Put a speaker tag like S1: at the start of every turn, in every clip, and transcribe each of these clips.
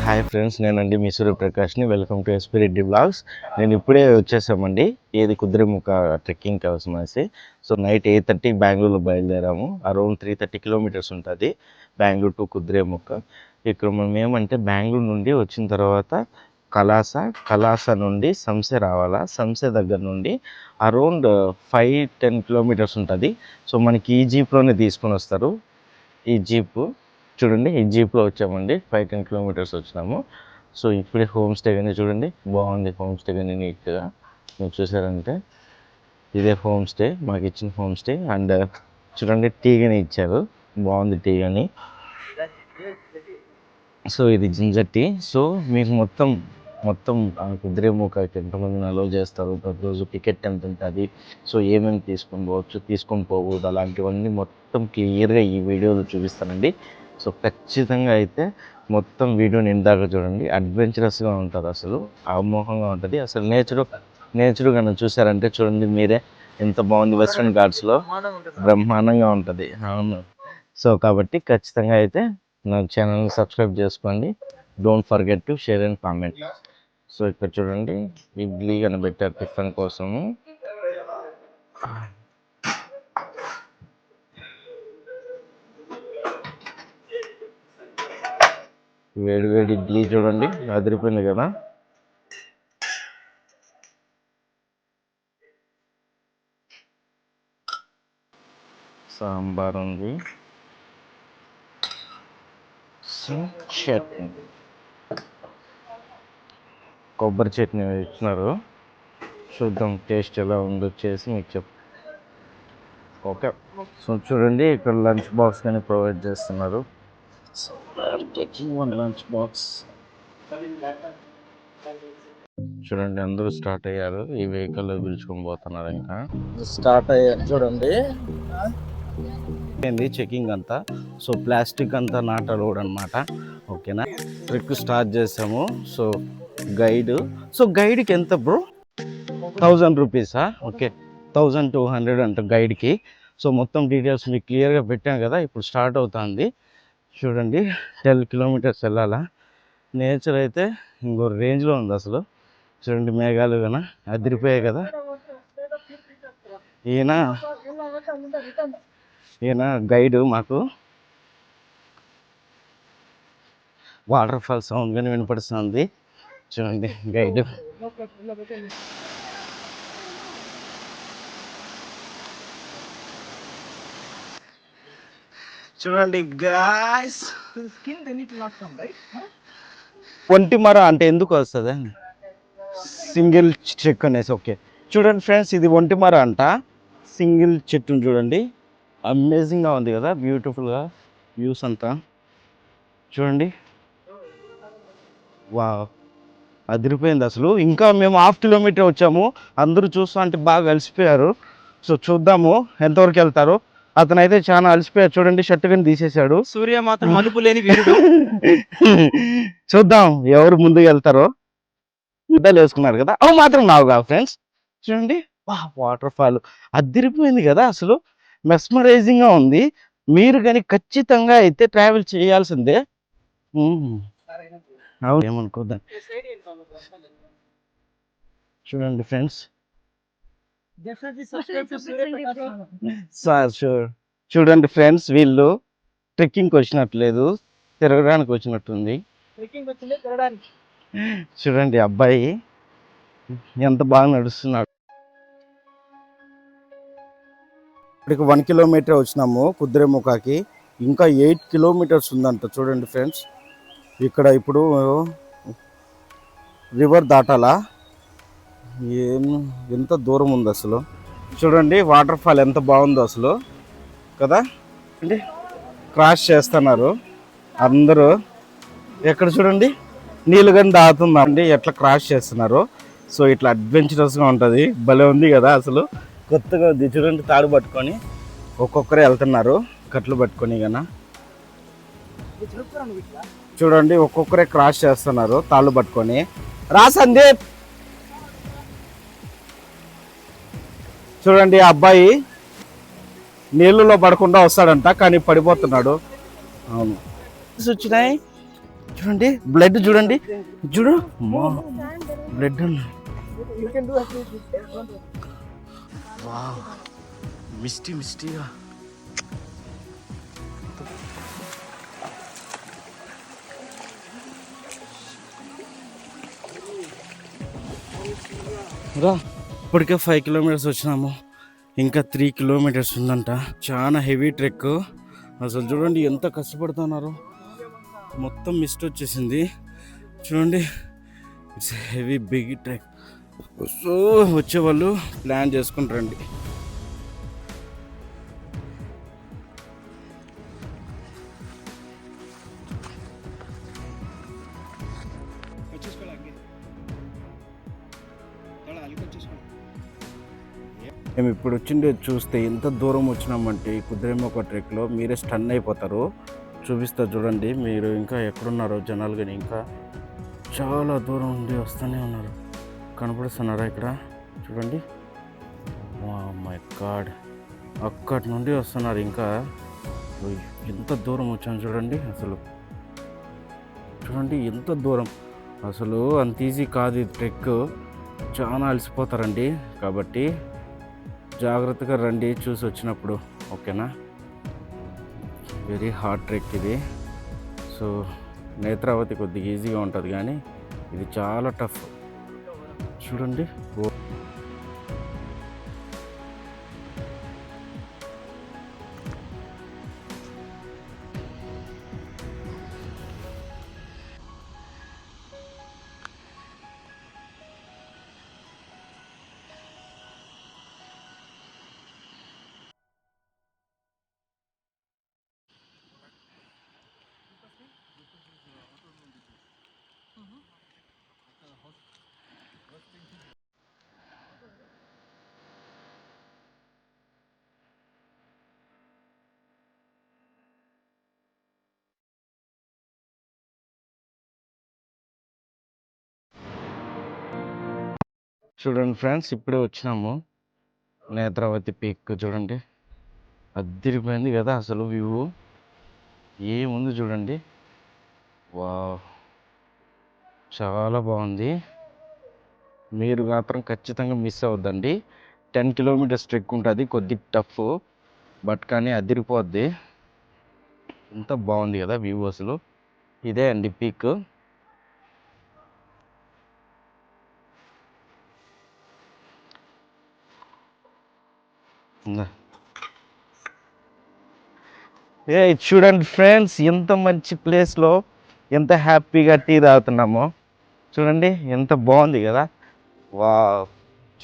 S1: Hi friends, నేనండి మీ సూర్యప్రకాష్ని. Welcome to SP Reddy blogs. నేను ఇప్పుడే వచ్చేసామండి ఏది కుద్రేముఖ ట్రెక్కింగ్ కోసం అనేసి. సో నైట్ 8:30 బెంగళూరులో బయలుదేరాము. అరౌండ్ 330 కిలోమీటర్స్ ఉంటుంది బెంగళూరు టు కుద్రేముఖ. ఇక్కడ మనం ఏమంటే బెంగళూరు నుండి వచ్చిన తర్వాత కలాస నుండి సంసే రావాలా. సంసే దగ్గర నుండి అరౌండ్ 5-10 కిలోమీటర్స్ ఉంటుంది. సో మనకి ఈ జీప్లోనే తీసుకొని వస్తారు. ఈ జీపు చూడండి, ఈ జీప్లో వచ్చామండి. 5-10 కిలోమీటర్స్ వచ్చినాము. సో ఇప్పుడే హోమ్ స్టే కానీ చూడండి, బాగుంది హోమ్ స్టే కానీ నీట్గా. మీరు చూసారంటే ఇదే హోమ్ స్టే, మాకు ఇచ్చిన హోమ్ స్టే. అండ్ చూడండి టీ కానీ ఇచ్చారు, బాగుంది టీ కానీ. సో ఇది జింజర్ టీ. సో మీకు మొత్తం కుద్రేముఖకి ఎంతమందిని అలౌ చేస్తారు, ప్రతిరోజు టికెట్ ఎంత ఉంటుంది, సో ఏమేమి తీసుకొని పోవచ్చు, తీసుకొని పోకూడదు, అలాంటివన్నీ మొత్తం క్లియర్గా ఈ వీడియోలో చూపిస్తానండి. సో ఖచ్చితంగా అయితే మొత్తం వీడియోని ఇందాక చూడండి. అడ్వెంచరస్గా ఉంటుంది, అసలు అమోఘంగా ఉంటుంది. అసలు నేచర్ కన్నా చూసారంటే చూడండి మీరే ఎంత బాగుంది. వెస్ట్రన్ ఘాట్స్లో బ్రహ్మాండంగా ఉంటుంది. అవును. సో కాబట్టి ఖచ్చితంగా అయితే నా ఛానల్ని సబ్స్క్రైబ్ చేసుకోండి. Don't forget to share and comment. So ఇక్కడ చూడండి ఇడ్లీ అని పెట్టారు టిఫిన్ కోసము. వేడి ఇడ్లీ చూడండి, అదిరిపోయింది కదా. సాంబార్ ఉంది, చట్నీ, కొబ్బరి చట్నీ ఇచ్చినారు. చూద్దాం టేస్ట్ ఎలా ఉందో చేసి మీకు చెప్. ఓకే. సో చూడండి ఇక్కడ లంచ్ బాక్స్ కానీ ప్రొవైడ్ చేస్తున్నారు. లంచ్ బాక్స్ చూడండి, అందరూ స్టార్ట్ అయ్యారు. ఈ వెహికల్ పిలుచుకొని పోతున్నారు. ఇంకా స్టార్ట్ అయ్యారు చూడండి. ఏంది చెకింగ్ అంతా. సో ప్లాస్టిక్ అంతా నాట్ అలౌడ్ అనమాట. ఓకేనా. ట్రిక్ స్టార్ట్ చేసాము. సో గైడ్కి ఎంత బ్రో? 1000 రూపీసా? ఓకే, 1200 అంట గైడ్కి. సో మొత్తం డీటెయిల్స్ మీకు క్లియర్గా పెట్టాను కదా. ఇప్పుడు స్టార్ట్ అవుతుంది చూడండి. 12 కిలోమీటర్స్ వెళ్ళాలా. నేచర్ అయితే ఇంకో రేంజ్లో ఉంది అసలు. చూడండి మేఘాలు కన్నా అదిరిపోయాయి కదా. ఈయన గైడ్. మాకు వాటర్ ఫాల్ సౌండ్ కానీ వినపడుతుంది. చూడండి గైడ్. చూడండి గాయ్స్, ఒంటిమర అంటే ఎందుకు వస్తుంది? సింగిల్ చెక్ అనేసి. ఓకే చూడండి ఫ్రెండ్స్, ఇది ఒంటిమర అంట. సింగిల్ చెట్టును చూడండి, అమేజింగ్గా ఉంది కదా, బ్యూటిఫుల్గా వ్యూస్ అంతా చూడండి. వా అదిరిపోయింది అసలు. ఇంకా మేము 1/2 కిలోమీటర్ వచ్చాము. అందరూ చూస్తా అంటే బాగా అలసిపోయారు. సో చూద్దాము ఎంతవరకు వెళ్తారు. అతనైతే చాలా అలసిపోయారు చూడండి, షర్ట్ కానీ తీసేశాడు.
S2: సూర్య మాత్రం మలుపు లేని వీరుడు.
S1: చూద్దాం ఎవరు ముందుకు వెళ్తారో. ముద్దలు వేసుకున్నారు కదా, అవి మాత్రం నావు కావు ఫ్రెండ్స్. చూడండి వాటర్ ఫాల్ అదిరిపోయింది కదా, అసలు మెస్మరైజింగ్గా ఉంది. మీరు కానీ ఖచ్చితంగా అయితే ట్రావెల్ చేయాల్సిందే. అవును, ఏమనుకోద్దాం. చూడండి ఫ్రెండ్స్, షూర్. చూడండి ఫ్రెండ్స్, వీళ్ళు ట్రెక్కింగ్కి వచ్చినట్లేదు, తిరగడానికి వచ్చినట్టుంది. చూడండి అబ్బాయి ఎంత బాగా నడుస్తున్నాడు. ఇప్పటికి 1 కిలోమీటర్ వచ్చినాము కుద్రేముఖకి. ఇంకా 8 కిలోమీటర్స్ ఉందంట. చూడండి ఫ్రెండ్స్, ఇక్కడ ఇప్పుడు రివర్ దాటాలా. ఎంత దూరం ఉంది అసలు. చూడండి వాటర్ ఫాల్ ఎంత బాగుందో అసలు కదా. అంటే క్రాస్ చేస్తున్నారు అందరూ. ఎక్కడ చూడండి నీళ్ళు కానీ దాగుతుందండి, ఎట్లా క్రాస్ చేస్తున్నారు. సో ఇట్లా అడ్వెంచరస్గా ఉంటుంది, భలే ఉంది కదా అసలు. కొత్తగా ఉంది చూడండి, తాడు పట్టుకొని ఒక్కొక్కరే వెళ్తున్నారు కట్లు పట్టుకొని గన. చూడండి ఒక్కొక్కరే క్రాస్ చేస్తున్నారు తాళ్ళు పట్టుకొని. రా సందీప్. చూడండి ఆ అబ్బాయి నీళ్ళలో పడకుండా వస్తాడంట, కానీ పడిపోతున్నాడు. అవును వచ్చినాయి చూడండి, బ్లడ్ చూడండి, చూడు బ్లడ్ మిస్టీ మిస్టీగా. రా, ఇప్పటికే 5 కిలోమీటర్స్ వచ్చినాము, ఇంకా 3 కిలోమీటర్స్ ఉందంట. చాలా హెవీ ట్రెక్ అసలు. చూడండి ఎంత కష్టపడుతున్నారు, మొత్తం మిస్ట్ వచ్చేసింది చూడండి. It's heavy big trek. So వచ్చేవాళ్ళు ప్లాన్ చేసుకుంటారండి. మేము ఇప్పుడు వచ్చిండే చూస్తే ఎంత దూరం వచ్చినామంటే ఈ కుదిరేముఖ ట్రెక్లో మీరే స్టన్ అయిపోతారు. చూపిస్తా చూడండి, మీరు ఇంకా ఎక్కడున్నారో జనాలు కానీ ఇంకా చాలా దూరం ఉండి వస్తూనే ఉన్నారు. కనపడుస్తున్నారా ఇక్కడ చూడండి. మై గాడ్, అక్కడి నుండి వస్తున్నారు ఇంకా. ఎంత దూరం వచ్చాను చూడండి అసలు. చూడండి ఎంత దూరం అసలు. అంత ఈజీ కాదు ఇది ట్రెక్, చాలా అలసిపోతారండి. కాబట్టి జాగ్రత్తగా రండి చూసి వచ్చినప్పుడు, ఓకేనా. వెరీ హార్డ్ ట్రెక్ ఇది. సో నేత్రావతి కొద్దిగా ఈజీగా ఉంటుంది, కానీ ఇది చాలా టఫ్ చూడండి. చూడండి ఫ్రెండ్స్, ఇప్పుడే వచ్చినాము నేత్రావతి పీక్. చూడండి అద్దిరిపోయింది కదా అసలు. వ్యూ ఏముంది చూడండి, వావ్ చాలా బాగుంది. మీరు మాత్రం ఖచ్చితంగా మిస్ అవ్వద్దండి. 10 కిలోమీటర్స్ ట్రెక్ ఉంటుంది, కొద్ది టఫ్, బట్ కానీ అదిరిపోద్ది. ఎంత బాగుంది కదా వ్యూ అసలు. ఇదే అండి పీక్. చూడండి ఫ్రెండ్స్, ఎంత మంచి ప్లేస్లో ఎంత హ్యాపీగా టీ తాగుతున్నామో చూడండి. ఎంత బాగుంది కదా, వా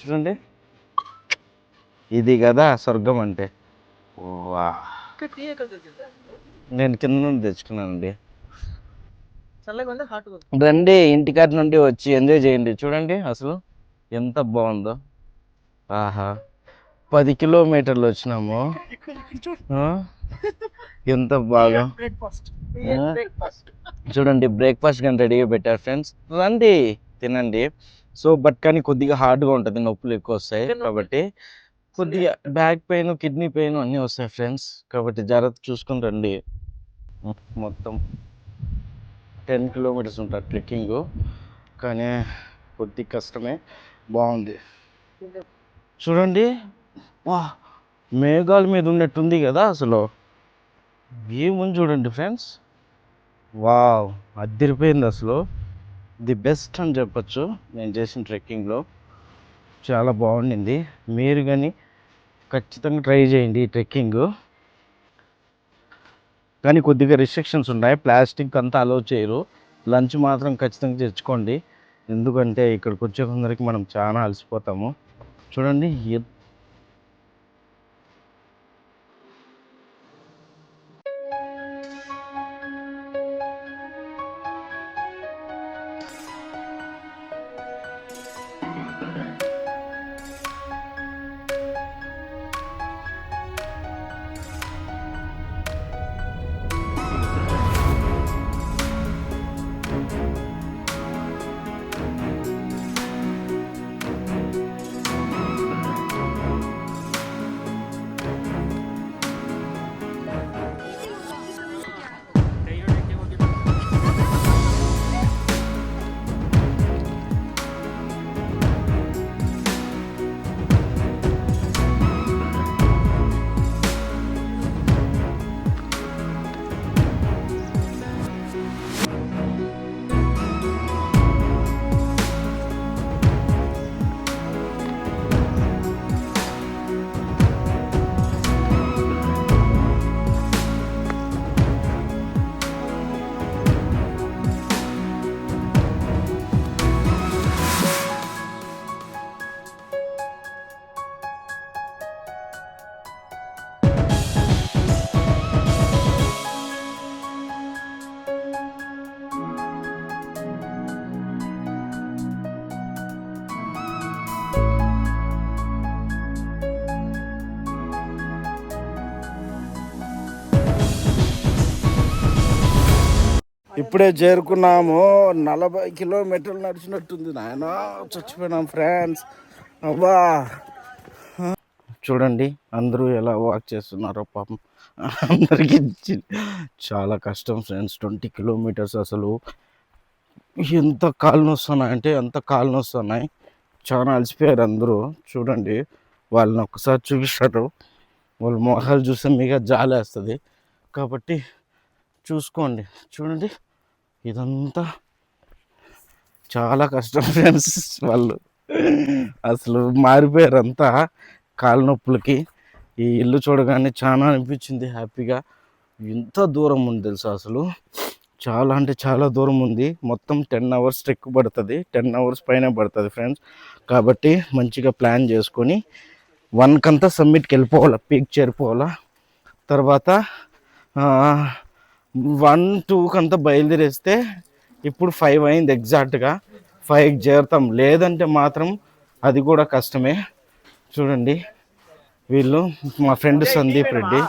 S1: చూడండి. ఇది కదా స్వర్గం అంటే. వా, నేను కింద నుండి తెచ్చుకున్నానండి. రండి, ఇంటికాడ నుండి వచ్చి ఎంజాయ్ చేయండి. చూడండి అసలు ఎంత బాగుందో. ఆహా, 10 కిలోమీటర్లు వచ్చినాము. ఎంత బాగా చూడండి. బ్రేక్ఫాస్ట్ కానీ రెడీగా పెట్టారు ఫ్రెండ్స్, రండి తినండి. సో బట్ కానీ కొద్దిగా హార్డ్గా ఉంటుంది, నొప్పులు ఎక్కువ వస్తాయి. కాబట్టి కొద్దిగా బ్యాక్ పెయిన్, కిడ్నీ పెయిన్ అన్నీ వస్తాయి ఫ్రెండ్స్. కాబట్టి జాగ్రత్త చూసుకుని రండి. మొత్తం 10 కిలోమీటర్స్ ఉంటుంది ట్రెక్కింగ్, కానీ కొద్ది కష్టమే, బాగుంది. చూడండి, వా మేఘాల మీద ఉన్నట్టుంది కదా అసలు. ఏముంది చూడండి ఫ్రెండ్స్, వావ్ అదిరిపోయింది అసలు. ది బెస్ట్ అని చెప్పచ్చు నేను చేసిన ట్రెక్కింగ్లో. చాలా బాగుండింది. మీరు కానీ ఖచ్చితంగా ట్రై చేయండి ఈ ట్రెక్కింగ్. కానీ కొద్దిగా రిస్ట్రిక్షన్స్ ఉన్నాయి, ప్లాస్టిక్ అంతా అలో చేయరు. లంచ్ మాత్రం ఖచ్చితంగా తెచ్చుకోండి, ఎందుకంటే ఇక్కడికి వచ్చే కొందరికి మనం చాలా అలసిపోతాము. చూడండి ఇప్పుడే చేరుకున్నాము. 40 కిలోమీటర్లు నడిచినట్టుంది నాయన. చచ్చిపోయినాం ఫ్రెండ్స్. అబ్బా చూడండి అందరూ ఎలా వాక్ చేస్తున్నారో పాపం. అందరికీ చాలా కష్టం ఫ్రెండ్స్. 20 కిలోమీటర్స్ అసలు ఎంత కాళ్ళు నొస్తున్నాయి అంటే ఎంత కాళ్ళు నొస్తున్నాయి. చాలా అలసిపోయారు అందరూ. చూడండి వాళ్ళని ఒక్కసారి చూపిస్తారు. వాళ్ళ మొహాలు చూస్తే మీకు జాలి వేస్తుంది. కాబట్టి చూసుకోండి. చూడండి ఇదంతా చాలా కష్టం ఫ్రెండ్స్. వాళ్ళు అసలు మారిపోయారు అంతా కాళ్ళ నొప్పులకి. ఈ ఇల్లు చూడగానే చాలా అనిపించింది హ్యాపీగా. ఎంత దూరం ఉంది తెలుసా అసలు. చాలా అంటే చాలా దూరం ఉంది. మొత్తం 10 అవర్స్ ట్రెక్ పడుతుంది. 10 అవర్స్ పైన పడుతుంది ఫ్రెండ్స్. కాబట్టి మంచిగా ప్లాన్ చేసుకొని 1 కంతా సమ్మిట్కి వెళ్ళిపోవాలా, పీక్ చేరిపోవాలా. తర్వాత 1, 2 కంతా బయలుదేరేస్తే ఇప్పుడు 5 అయింది ఎగ్జాక్ట్గా. 5కి చేరుతాం. లేదంటే మాత్రం అది కూడా కష్టమే. చూడండి వీళ్ళు మా ఫ్రెండ్ సందీప్ రెడ్డి.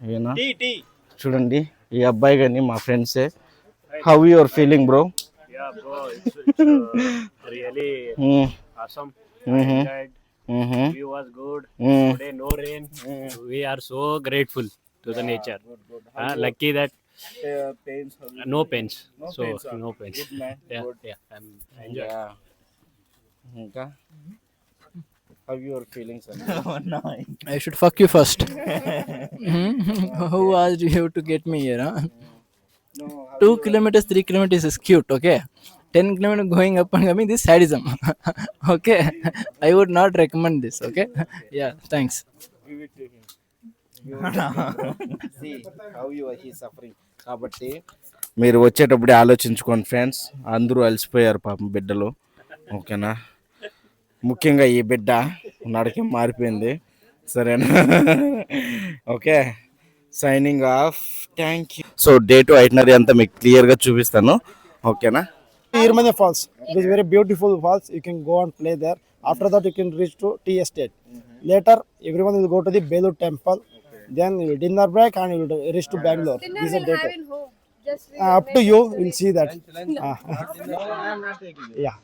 S1: ఈయన చూడండి ఈ అబ్బాయి కానీ మా ఫ్రెండ్సే. How your feeling bro?
S3: Yeah, bro, it's really awesome. I enjoyed. View was good. Today no rain. We are so grateful to the nature. Lucky that no pains. So no pains. Yeah, I'm enjoying.
S1: ఇంకా how your feelings?
S4: I should fuck you first. Who asked you to get me here? Huh? 2 kilometers, 3 kilometers is cute, okay? 10 kilometers going up and coming, this sadism. Okay? I would not recommend this, okay? Yeah, thanks.
S1: కాబట్టి మీరు వచ్చేటప్పుడే ఆలోచించుకోండి friends. అందరూ అలసిపోయారు పాపం బిడ్డలు. ఓకేనా? ముఖ్యంగా ఈ బిడ్డ నడకే మారిపోయింది. సరేనా? Okay signing off. Thank you. So day to itinerary అంతా మీకు క్లియర్గా చూపిస్తాను. ఓకేనా?
S5: Irmane Falls. It is very beautiful falls. You can go and play there. After that, you can reach to tea estate. Later, everyone will go to the Belur temple. Then you will dinner break and you will reach to Bangalore.
S6: Dinner
S5: This is a
S6: we'll
S5: day
S6: have
S5: two.
S6: in home. Just we
S5: Up to you. We'll see that. Yeah.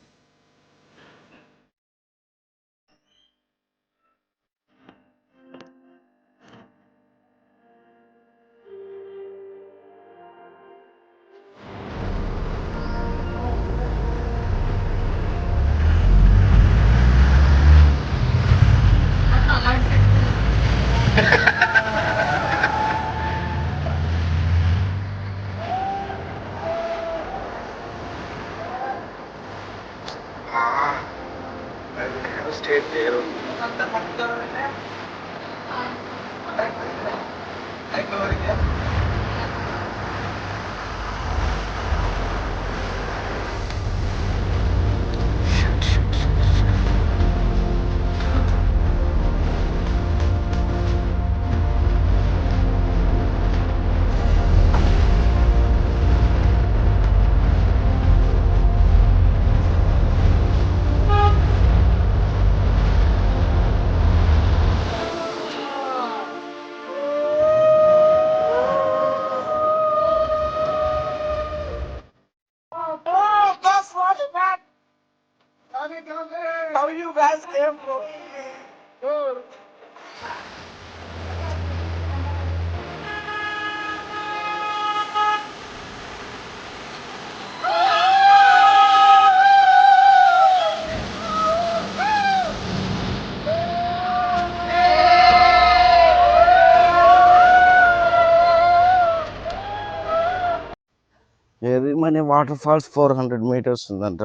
S1: Errimane water falls 400 meters ఉందంట.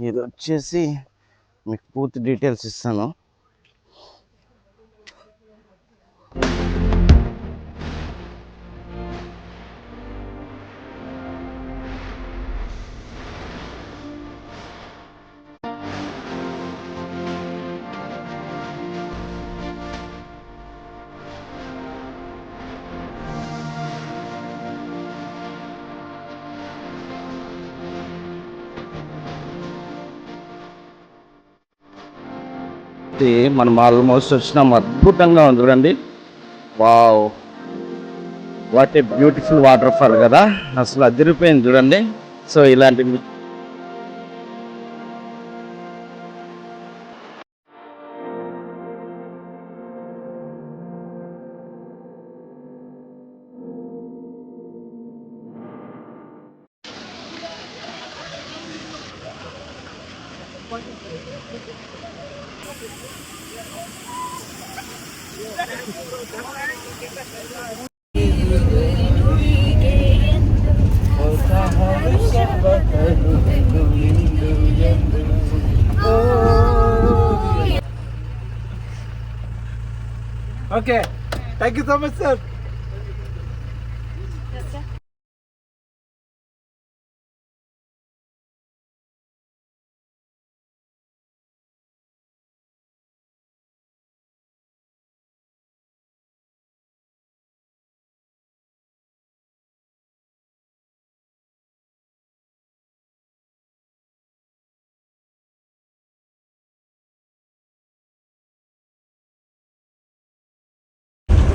S1: ఇది వచ్చేసి మీకు పూర్తి details ఇస్తాను. మనం almost వచ్చినాం. అద్భుతంగా ఉంది చూడండి. Wow what a beautiful water fall కదా, అసలు అదిరిపోయింది చూడండి. సో ఇలాంటి
S5: Okay, thank you so much, sir.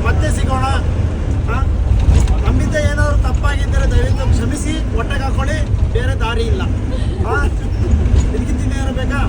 S5: ಮತ್ತೆ ಸಿಗೋಣ. ನಮ್ಮಿಂದ ಏನಾದ್ರು ತಪ್ಪಾಗಿದ್ದರೆ ದಯವಿಟ್ಟು ಕ್ಷಮಿಸಿ, ಹೊಟ್ಟೆಗೆ ಹಾಕೊಳ್ಳಿ, ಬೇರೆ ದಾರಿ ಇಲ್ಲ. ಇದಕ್ಕಿಂತ ಇನ್ನೇನು ಬೇಕಾ?